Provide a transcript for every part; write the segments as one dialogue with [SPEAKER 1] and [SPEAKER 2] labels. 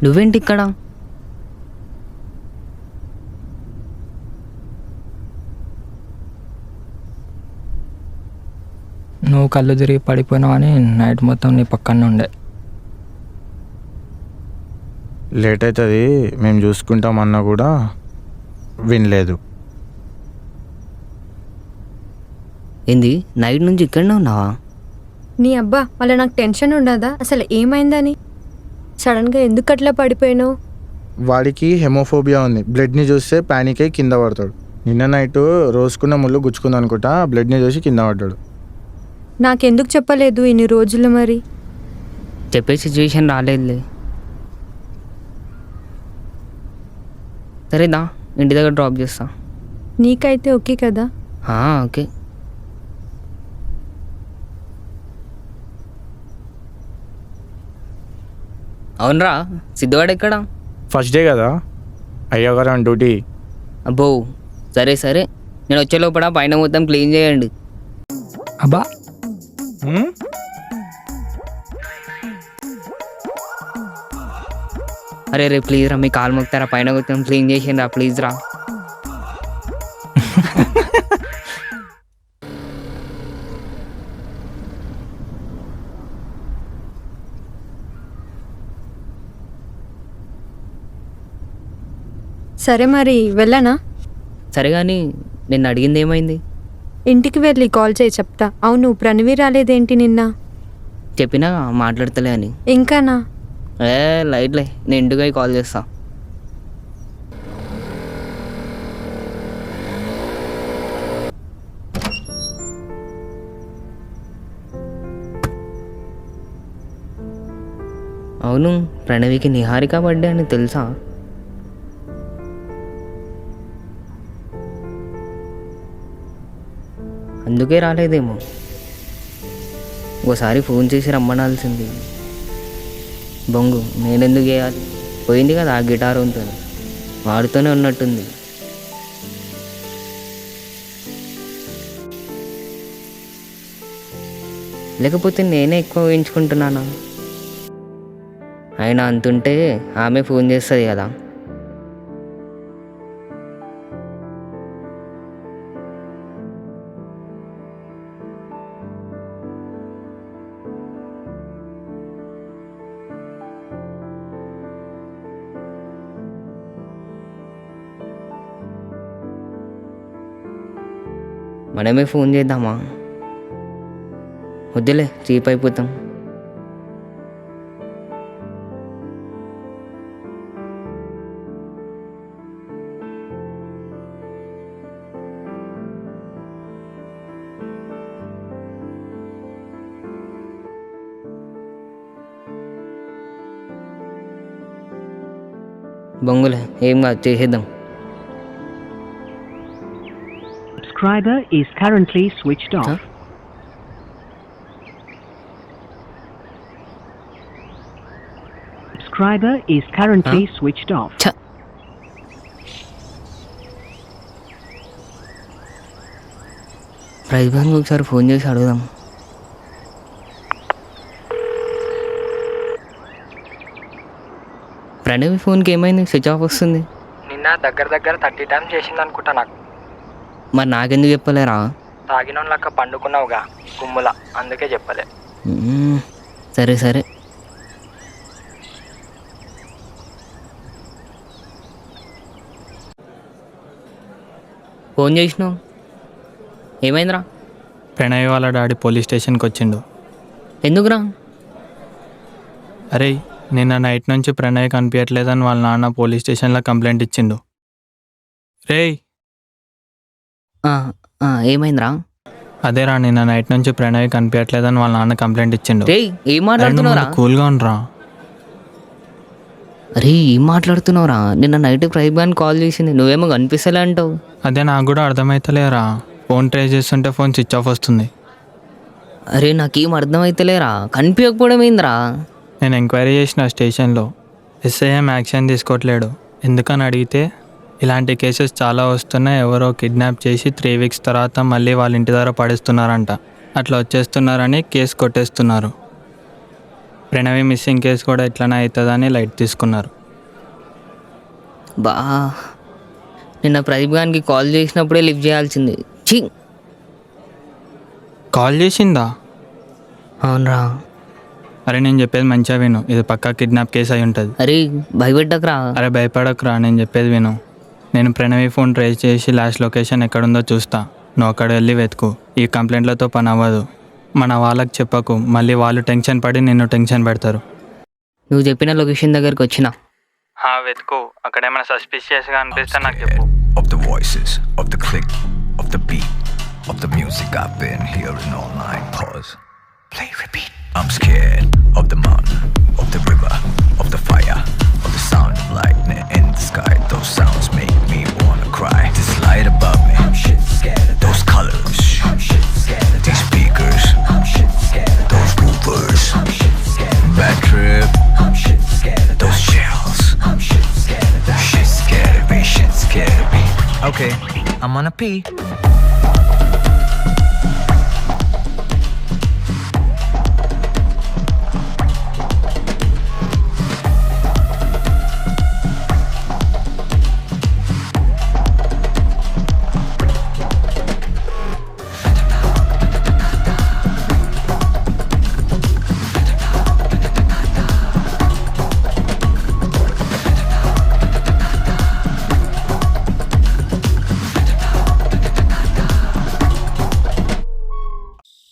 [SPEAKER 1] నువ్వేంటి ఇక్కడ?
[SPEAKER 2] నువ్వు కళ్ళు తిరిగి పడిపోయినావు అని నైట్ మొత్తం నీ పక్కనే ఉండే.
[SPEAKER 3] లేట్ అవుతుంది మేము చూసుకుంటామన్నా కూడా వినలేదు.
[SPEAKER 1] ఏంది నైట్ నుంచి ఇక్కడనే ఉన్నావా?
[SPEAKER 4] నీ అబ్బా మళ్ళీ నాకు టెన్షన్ ఉండదా అసలు ఏమైందని? సడన్గా ఎందుకు అట్లా పడిపోయావు?
[SPEAKER 3] వాడికి హెమోఫోబియా ఉంది. బ్లడ్ని చూస్తే ప్యానిక్ అయి కింద పడతాడు. నిన్న నైట్ రోజుకున్న ముళ్ళు గుచ్చుకుంది అనుకుంటా, బ్లడ్ని చూసి కింద పడ్డాడు.
[SPEAKER 4] నాకెందుకు చెప్పలేదు ఇన్ని రోజులు? మరి
[SPEAKER 1] చెప్పే సిచ్యువేషన్ రాలేదులే. సరేదా, ఇంటి దగ్గర డ్రాప్ చేస్తా.
[SPEAKER 4] నీకైతే ఓకే కదా?
[SPEAKER 1] ఓకే. అవునరా, సిద్ధువాడు ఎక్కడా?
[SPEAKER 3] ఫస్ట్ డే కదా, అయ్యగారు ఆన్ డ్యూటీ.
[SPEAKER 1] అబ్బో సరే సరే, నేను వచ్చే లోపల పైన మొత్తం క్లీన్ చేయండి.
[SPEAKER 2] అబ్బా
[SPEAKER 1] అరే రే ప్లీజ్ రా, మీ కాలు మొక్తారా, పైన మొత్తం క్లీన్ చేసిండ్రా ప్లీజ్ రా.
[SPEAKER 4] సరే మరి వెళ్ళనా?
[SPEAKER 1] సరే కానీ నిన్ను అడిగింది ఏమైంది?
[SPEAKER 4] ఇంటికి వెళ్ళి కాల్ చేయి చెప్తా. అవును ప్రణవి రాలేదేంటి నిన్న?
[SPEAKER 1] చెప్పినా మాట్లాడతలే అని.
[SPEAKER 4] ఇంకానా?
[SPEAKER 1] లైట్లే, నేను ఇంటికి పోయి కాల్ చేస్తా. అవును, ప్రణవికి నిహారిక బర్త్డే అని తెలుసా? అందుకే రాలేదేమో. ఒకసారి ఫోన్ చేసి రమ్మనాల్సింది. బొంగు నేనెందుకు చేయాలి? పోయింది కదా ఆ గిటార్ ఉంటుంది, వాడుతూనే ఉన్నట్టుంది. లేకపోతే నేనే ఎక్కువ ఊహించుకుంటున్నానా? అయినా అంతుంటే ఆమె ఫోన్ చేస్తుంది కదా. మనమే ఫోన్ చేద్దామా? వద్దులే, చీప్ అయిపోతాం. బొంగులే, ఏం కాదు, చేసేద్దాం.
[SPEAKER 5] Subscriber is currently switched off. Subscriber is currently switched off.
[SPEAKER 1] ప్రైజ్ బ్యాంక్ ఒకసారి ఫోన్ చేసి అడుగుదాం. ప్రణవి ఫోన్కి ఏమైంది? స్విచ్ ఆఫ్ వస్తుంది.
[SPEAKER 2] నిన్న దగ్గర 30 టైమ్స్ చేసింది అనుకుంటా నాకు.
[SPEAKER 1] మరి నాకెందుకు చెప్పలేరా?
[SPEAKER 2] తాగిన లెక్క పండుకున్నావుగా గుమ్ముల, అందుకే చెప్పలే.
[SPEAKER 1] సరే సరే. ఫోన్ చేసినావు, ఏమైందిరా?
[SPEAKER 6] ప్రణయ్ వాళ్ళ డాడీ పోలీస్ స్టేషన్కి వచ్చిండు.
[SPEAKER 1] ఎందుకురా?
[SPEAKER 6] అరే నిన్న నైట్ నుంచి ప్రణయ్ కనిపించట్లేదని వాళ్ళ నాన్న పోలీస్ స్టేషన్లో కంప్లైంట్ ఇచ్చిండు. రేయ్
[SPEAKER 1] ఏమైందిరా?
[SPEAKER 6] అదేరా, నిన్న నైట్ నుంచి ప్రణయ్ కనిపించట్లేదని వాళ్ళ నాన్న కంప్లైంట్ ఇచ్చిండు.
[SPEAKER 1] ఏం మాట్లాడుతున్నావురా?
[SPEAKER 6] కూల్గా ఉండరా.
[SPEAKER 1] అరే ఏం మాట్లాడుతున్నావురా? నిన్న నైట్ ప్రైజ్ బ్యాంక్ కాల్ చేసింది, నువ్వేమో కనిపిస్తలే అంటావు.
[SPEAKER 6] అదే నాకు కూడా అర్థమవుతలేరా, ఫోన్ ట్రై చేస్తుంటే ఫోన్ స్విచ్ ఆఫ్ వస్తుంది.
[SPEAKER 1] అరే నాకేం అర్థమవుతలేరా, కనిపించకపోవడం ఏందిరా?
[SPEAKER 6] నేను ఎంక్వైరీ చేసిన స్టేషన్లో, ఎస్ఐఎం యాక్షన్ తీసుకోవట్లేడు. ఎందుకని అడిగితే ఇలాంటి కేసెస్ చాలా వస్తున్నాయి, ఎవరో కిడ్నాప్ చేసి 3 వీక్స్ తర్వాత మళ్ళీ వాళ్ళ ఇంటి దగ్గర పడేస్తున్నారంట, అట్లా వచ్చేస్తున్నారని కేసు కొట్టేస్తున్నారు. ప్రణవి మిస్సింగ్ కేసు కూడా ఇట్లనే అవుతుందని లైట్ తీసుకున్నారు.
[SPEAKER 1] బా నిన్న ప్రదీప్ గారికి కాల్ చేసినప్పుడే లిఫ్ట్ చేయాల్సింది. ఛీ
[SPEAKER 6] కాల్ చేసిందా?
[SPEAKER 1] అవునరా.
[SPEAKER 6] అరే నేను చెప్పేది మంచిగా విను, ఇది పక్కా కిడ్నాప్ కేసు అయి ఉంటుంది.
[SPEAKER 1] అరే భయపెట్టకరా.
[SPEAKER 6] అరే భయపడకురా, నేను చెప్పేది విను. నేను ప్రణవి ఫోన్ ట్రేస్ చేసి లాస్ట్ లొకేషన్ ఎక్కడుందో చూస్తా, నువ్వు అక్కడ వెళ్ళి వెతుకు. ఈ కంప్లైంట్లతో పని అవ్వదు, మన వాళ్ళకి చెప్పకు, మళ్ళీ వాళ్ళు టెన్షన్ పడి నిన్ను టెన్షన్ పెడతారు.
[SPEAKER 1] నువ్వు చెప్పిన లొకేషన్ దగ్గరికి వచ్చిన.
[SPEAKER 6] వెతుకు, అక్కడ ఏమైనా సస్పిషియస్గా అనిపిస్తే నాకు చెప్పు.
[SPEAKER 7] Of the voices, of the click, of the beat, of the music I've been hearing all night. Pause, play, repeat. I'm scared of the mountain, of the river, of the fire, of the sound of lightning in the sky. Those sounds make me wanna cry. This light above me, I'm shit scared. Those colors, I'm shit scared. These speakers, I'm shit scared. Those movers, I'm shit scared. Bad trip, I'm shit scared. Those chills, I'm shit scared. Shit scared me, shit scared me. Okay, I'm gonna pee.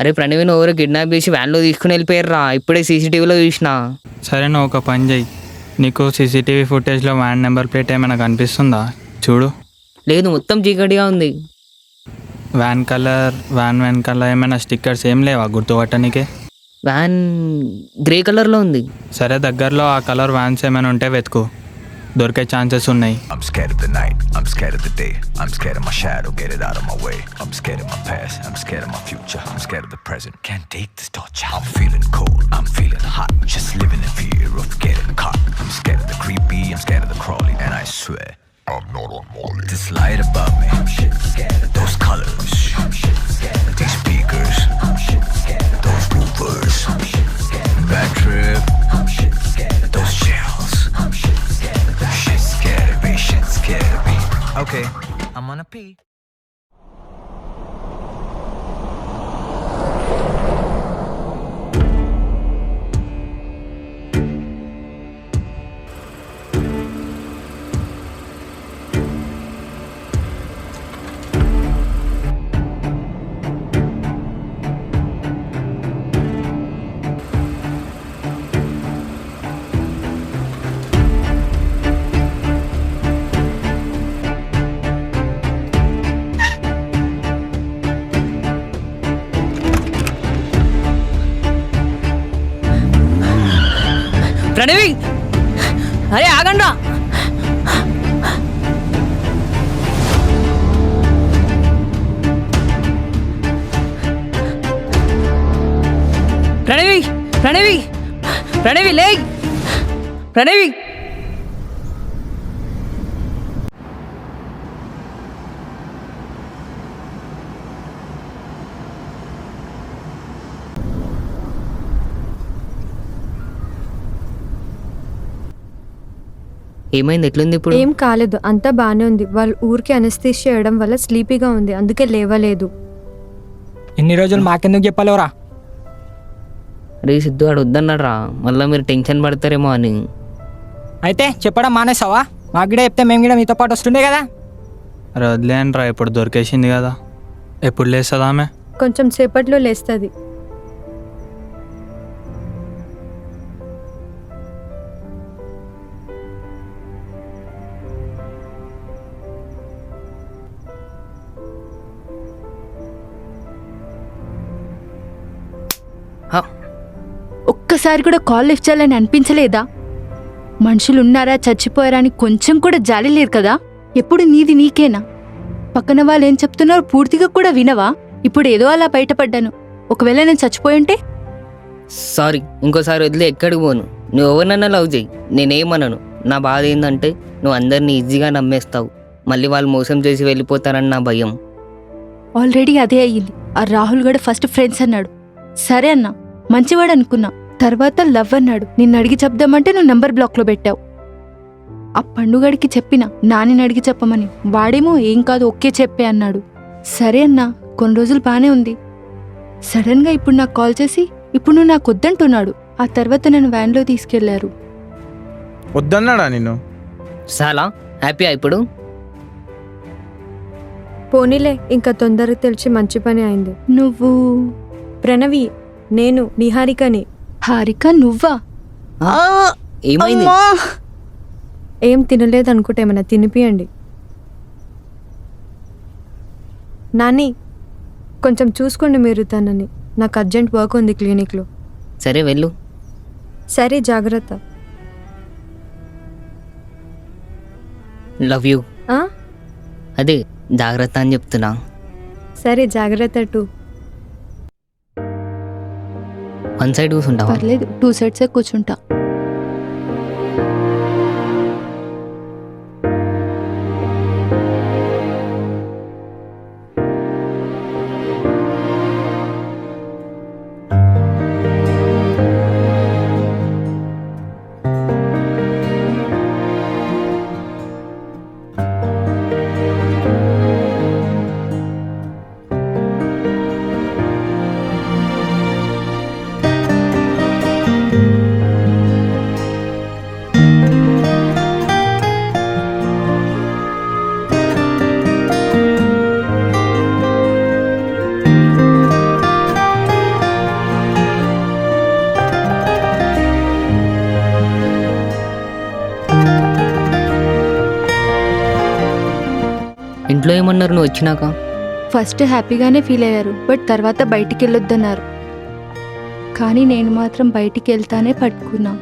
[SPEAKER 1] అరే ప్రణవిని ఎవరో kidnap చేసి వ్యాన్లో తీసుకుని వెళ్ళిపోయారు. ఇప్పుడే సీసీటీవీలో చూసిన.
[SPEAKER 6] సరే నువ్వు ఒక పని చెయ్యి, నీకు సీసీటీవీ ఫుటేజ్లో వ్యాన్ నెంబర్ ప్లేట్ ఏమైనా కనిపిస్తుందా చూడు.
[SPEAKER 1] లేదు, మొత్తం చీకటిగా ఉంది.
[SPEAKER 6] వ్యాన్ కలర్, వ్యాన్ వెనకాల ఏమైనా స్టిక్కర్స్ ఏం లేవా గుర్తుపట్టనికే?
[SPEAKER 1] వ్యాన్ గ్రే కలర్లో ఉంది.
[SPEAKER 6] సరే దగ్గరలో ఆ కలర్ వ్యాన్స్ ఏమైనా ఉంటే వెతుకు, దొరికే ఛాన్సెస్ ఉన్నాయి.
[SPEAKER 7] I'm scared of the night, I'm scared of the day, I'm scared of my shadow, get it out of my way. I'm scared of my past, I'm scared of my future, I'm scared of the present, can't take this torture. I'm feeling cold, I'm feeling hot, just living in fear of getting caught. I'm scared of the creepy, I'm scared of the crawly, and I swear I'm not on Molly. This light above me, I'm shit scared. Those colors, I'm shit scared. These speakers, I'm shit scared. Those movers, I'm shit scared. Bad trip, I'm shit scared. Those chills, I'm shit scared. Shit scared me, shit scared me. Okay, I'm gonna pee.
[SPEAKER 1] Pranavi, అరే ఆగండ్రా. ప్రణవి, ప్రణవి, ప్రణవి లే, ప్రణవి. ఏమైంది, ఎట్లుంది ఇప్పుడు?
[SPEAKER 4] ఏం కాలేదు, అంతా బాగానే ఉంది. వాళ్ళు ఊరికి అనస్థిషియా చేయడం వల్ల స్లీపీగా ఉంది, అందుకే లేవలేదు.
[SPEAKER 2] ఇన్ని రోజులు మాకెందుకు చెప్పలేవురా?
[SPEAKER 1] అరే సిద్ధు వాడు వద్దన్నాడు రా, మళ్ళీ మీరు టెన్షన్ పడతారేమో అని.
[SPEAKER 2] అయితే చెప్పడం మానేసావా? మాకు కూడా చెప్తే మేము కూడా మీతో పాటు వస్తుండే కదా.
[SPEAKER 6] అరే వదిలేయండిరా, ఇప్పుడు దొరికేసింది కదా. ఎప్పుడు లేస్తుంది ఆమె?
[SPEAKER 4] కొంచెం సేపట్లో లేస్తుంది.
[SPEAKER 8] ఒక్కసారి కూడా కాల్ లిఫ్ట్ చేయాలని అనిపించలేదా? మనుషులు ఉన్నారా చచ్చిపోయారా అని కొంచెం కూడా జాలి లేదు కదా? ఎప్పుడు నీది నీకేనా? పక్కన వాళ్ళు ఏం చెప్తున్నారో పూర్తిగా కూడా వినవా? ఇప్పుడు ఏదో అలా బయటపడ్డాను, ఒకవేళ నేను చచ్చిపోయి ఉంటే?
[SPEAKER 1] సారీ, ఇంకోసారి వదిలే ఎక్కడికి పోను. నువ్వు ఎవరినన్నా లవ్ చేయి, నేనేమనను. నా బాధ ఏంటంటే నువ్వు అందరినీ ఈజీగా నమ్మేస్తావు, మళ్ళీ వాళ్ళు మోసం చేసి వెళ్ళిపోతారని నా భయం.
[SPEAKER 8] ఆల్రెడీ అదే అయ్యింది. ఆ రాహుల్ గడు ఫస్ట్ ఫ్రెండ్స్ అన్నాడు, సరే అన్నా, మంచివాడు అనుకున్నా. తర్వాత లవ్ అన్నాడు. నిన్ను అడిగి చెప్దామంటే నువ్వు నంబర్ బ్లాక్లో పెట్టావు. ఆ పండుగడికి చెప్పిన నాని అడిగి చెప్పమని, వాడేమో ఏం కాదు ఓకే చెప్పే అన్నాడు. సరే అన్నా, కొన్ని రోజులు బానే ఉంది. సడన్గా ఇప్పుడు నాకు కాల్ చేసి ఇప్పుడు నువ్వు నాకు వద్దంటున్నాడు. ఆ తర్వాత నన్ను వ్యాన్లో తీసుకెళ్లారు.
[SPEAKER 3] వద్దన్నాడా నిన్ను?
[SPEAKER 1] చాలా హ్యాపీయా ఇప్పుడు?
[SPEAKER 4] పోనీలే, ఇంకా తొందరగా తెలిసి మంచి పని అయింది.
[SPEAKER 8] నువ్వు
[SPEAKER 4] ప్రణవి, నేను నిహారికని.
[SPEAKER 8] హారిక నువ్వా?
[SPEAKER 1] ఏమైంది?
[SPEAKER 8] అమ్మా!
[SPEAKER 4] ఏం తినలేదు అనుకుంటే ఏమైనా తినిపియండి. నాని, కొంచెం చూసుకోండి మీరు తనని. నాకు అర్జెంట్ వర్క్ ఉంది క్లినిక్లో.
[SPEAKER 1] సరే వెళ్ళు.
[SPEAKER 4] సరే, జాగ్రత్త.
[SPEAKER 1] Love you.
[SPEAKER 4] ఆ?
[SPEAKER 1] అదే జాగ్రత్త అని చెప్తున్నా.
[SPEAKER 4] సరే, జాగ్రత్త టూ.
[SPEAKER 1] One side కూర్చుంటావా?
[SPEAKER 8] పర్లేదు, 2 సైడ్సే కూర్చుంటా.
[SPEAKER 1] ఇంట్లో ఏమన్నారు నువ్వు వచ్చినాక?
[SPEAKER 8] ఫస్ట్ హ్యాపీగానే ఫీల్ అయ్యారు, బట్ తర్వాత బయటికి వెళ్ళొద్దన్నారు. కానీ నేను మాత్రం బయటికి వెళ్తానే పట్టుకున్నా.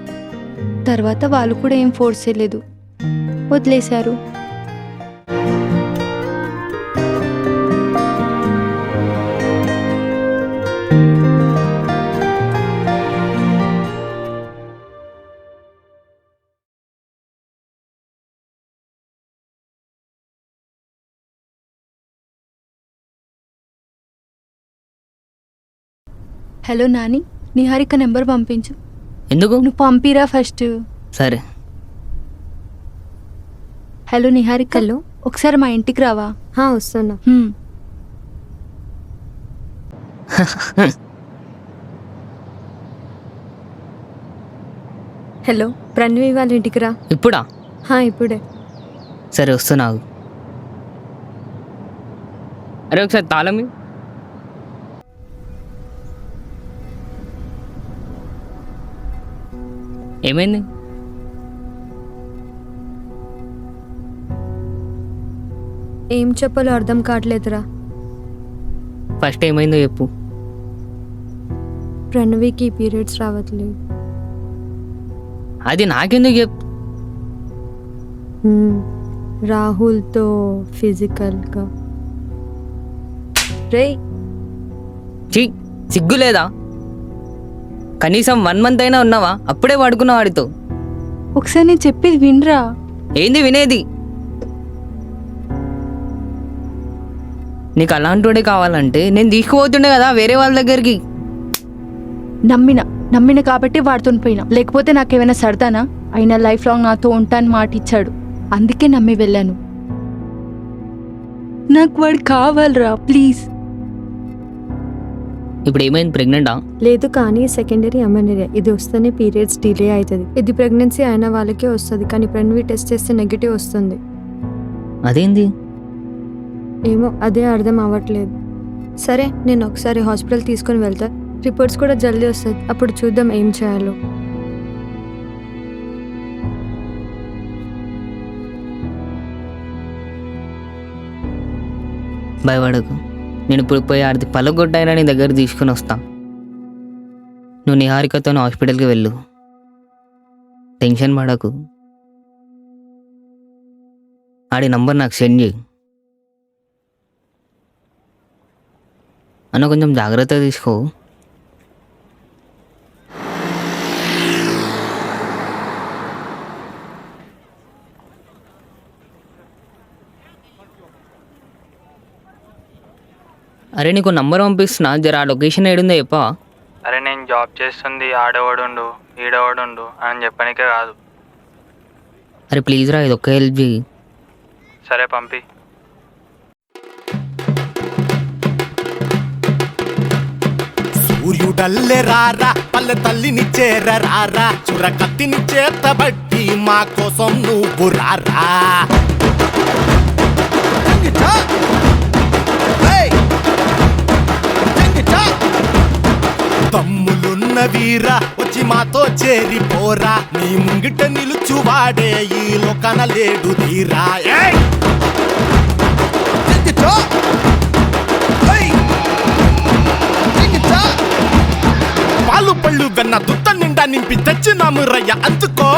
[SPEAKER 8] తర్వాత వాళ్ళు కూడా ఏం ఫోర్స్ చేయలేదు, వదిలేశారు. హలో నాని, నిహారిక నెంబర్ పంపించు.
[SPEAKER 1] ఎందుకు?
[SPEAKER 8] నువ్వు పంపిరా ఫస్ట్.
[SPEAKER 1] సరే.
[SPEAKER 8] హలో నిహారిక.
[SPEAKER 4] హలో.
[SPEAKER 8] ఒకసారి మా ఇంటికి రావా?
[SPEAKER 4] వస్తున్నా. హలో, ప్రణవి వాళ్ళ ఇంటికి రా.
[SPEAKER 1] ఇప్పుడా?
[SPEAKER 4] ఇప్పుడే.
[SPEAKER 1] సరే వస్తున్నావు. అరే ఒకసారి తాళం ఇవ్వు. ఏమైంది?
[SPEAKER 4] ఏం చెప్పాలో అర్థం కావట్లేదురా.
[SPEAKER 1] ఫస్ట్ ఏమైందో చెప్పు.
[SPEAKER 4] ప్రణవికి పీరియడ్స్ రావట్లేదు.
[SPEAKER 1] అది నాకెందుకు చెప్పు.
[SPEAKER 4] రాహుల్తో ఫిజికల్గా. రే,
[SPEAKER 1] సిగ్గు లేదా? కనీసం 1 month అయినా ఉన్నావా? అప్పుడే పడుకున్నా వాడితో.
[SPEAKER 8] ఒకసారి నేను చెప్పేది వినరా.
[SPEAKER 1] ఏంది వినేది? నీకు అలాంటి కావాలంటే నేను తీసుకుపోతుండే కదా వేరే వాళ్ళ దగ్గరికి.
[SPEAKER 8] నమ్మిన కాబట్టి వాడుతూ పోయినా, లేకపోతే నాకేమైనా సరదానా? అయినా లైఫ్ లాంగ్ నాతో ఉంటాను మాట ఇచ్చాడు, అందుకే నమ్మి వెళ్ళాను. నాకు వాడు కావాలరా, ప్లీజ్.
[SPEAKER 1] ఇప్పుడు ఏమైంది? ప్రెగ్నెంటా?
[SPEAKER 4] లేదు, కానీ సెకండరీ అమెనరియా. ఇది వస్తేనే పీరియడ్స్ డిలే అవుతుంది. ఇది ప్రెగ్నెన్సీ అయిన వాళ్ళకే వస్తుంది, కానీ ప్రెగ్నెన్సీ టెస్ట్ చేస్తే నెగిటివ్ వస్తుంది.
[SPEAKER 1] అదేంది?
[SPEAKER 4] ఏమో, అదే అర్థం అవ్వట్లేదు. సరే, నేను ఒకసారి హాస్పిటల్ తీసుకొని వెళ్తా. రిపోర్ట్స్ కూడా జల్దీ వస్తుంది, అప్పుడు చూద్దాం ఏం చేయాలో.
[SPEAKER 1] భయపడకు, నేను ఇప్పుడు పోయి ఆడిది పలగొట్టైనా నీ దగ్గర తీసుకుని వస్తా. నువ్వు నిహారికతో హాస్పిటల్కి వెళ్ళు, టెన్షన్ పడకు. ఆడి నంబర్ నాకు సెండ్ చేయి. అన్న కొంచెం జాగ్రత్తగా తీసుకో. అరే నీకు నంబర్ పంపిస్తున్నా, జర ఆ లొకేషన్ ఏడుందో చెప్పవా?
[SPEAKER 6] అరే నేను జాబ్ చేస్తుంది, ఆడేవాడుండు ఈడేవాడుండు అని చెప్పనికే కాదు.
[SPEAKER 1] అరే ప్లీజ్ రా, ఇది ఒక్క హెల్ప్ చేయి.
[SPEAKER 6] సరే పంపి.
[SPEAKER 9] సూర్యుడల్లే రారా పల్లె తల్లిని చేరరారా, చుర కత్తిని చేతబట్టి మా కోసం నువ్వు రారా. తమ్ములున్న వీరా వచ్చి మాతో చేరిపోరా, నీ ముంగిట నిలుచువాడే ఈ లోకన లేడు ధీరా. పాలు పళ్ళు వెన్న దుత్త నిండా నింపి తెచ్చినాము రయ్య, అందుకో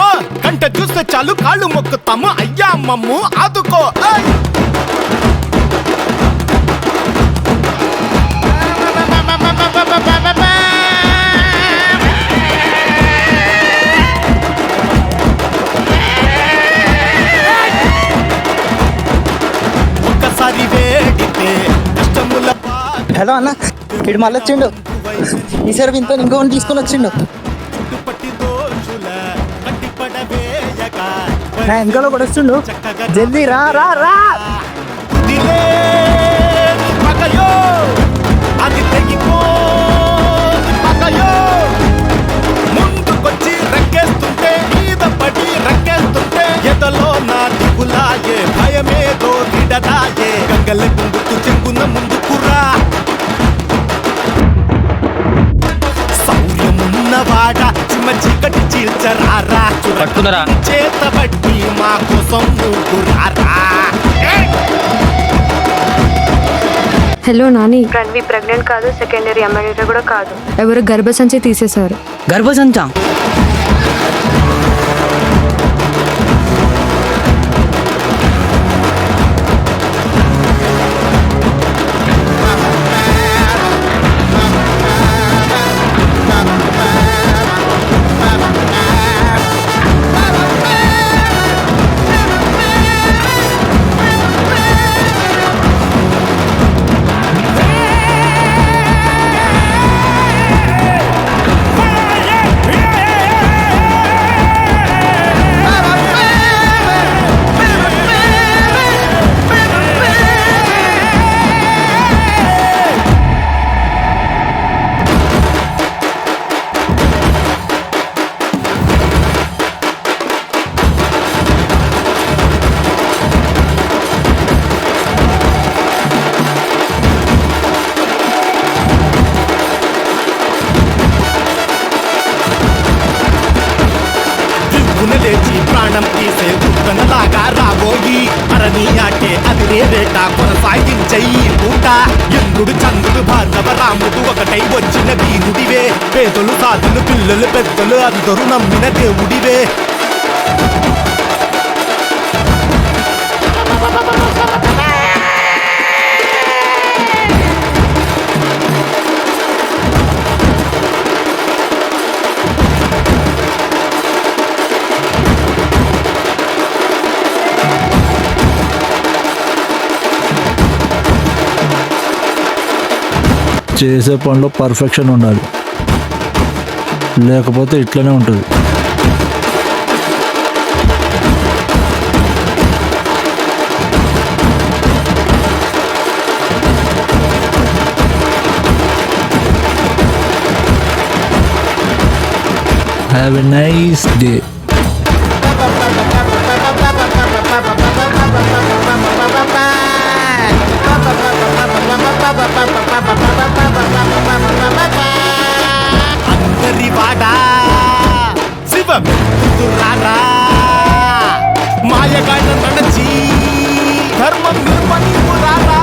[SPEAKER 9] కంట చూస్తే చాలు కాళ్ళు మొక్కుతాము, అయ్యా అమ్మమ్ము ఆదుకో. ఒక్కసారి వేడితే కష్టముల
[SPEAKER 2] హలో అన్న, ఇడు మళ్ళీ వచ్చిండు. ఈసారి ఇంత ఇంకోని తీసుకొని వచ్చిండు. ఇంకలో కూడా వస్తుండు. జల్దీ రా రా రా.
[SPEAKER 9] అది తెగిపో ముందుకొచ్చి రక్కేస్తుంటే మీద పడి రక్కేస్తుంటే ఎదలో నా దిగులాయే భయమేదో విడదాయే, గంగల గుంగుతూ చెంగున ముందుకురా. శౌర్యమున్నవాడ చిమ్మ చీకటి చీల్చరారా, చేతబట్టి మా కోసం నువ్వు రారా.
[SPEAKER 4] హలో నాని, రణవి ప్రెగ్నెంట్ కాదు, సెకండరీ అమ్మాయి కూడా కాదు, ఎవరు గర్భసంచి తీసేశారు.
[SPEAKER 1] గర్భసంచా?
[SPEAKER 9] లేచి ప్రాణం తీసే ఉత్తనలాగా రాబోయి అరణి ఆటే అది రేట కొనసాగించయి పూట. ఇంద్రుడు చంద్రుడు భార్గవ రాముడు ఒకటై వచ్చిన వీరుడివే, పేదలు సాధులు పిల్లలు పెద్దలు అందరూ నమ్మిన దేవుడివే.
[SPEAKER 10] చేసే పనిలో పర్ఫెక్షన్ ఉండాలి, లేకపోతే ఇట్లనే ఉంటుంది. Have a nice day.
[SPEAKER 9] అందరి వాడా శివరా, మాయగాడ నడచి ధర్మం నిర్మణి రారా.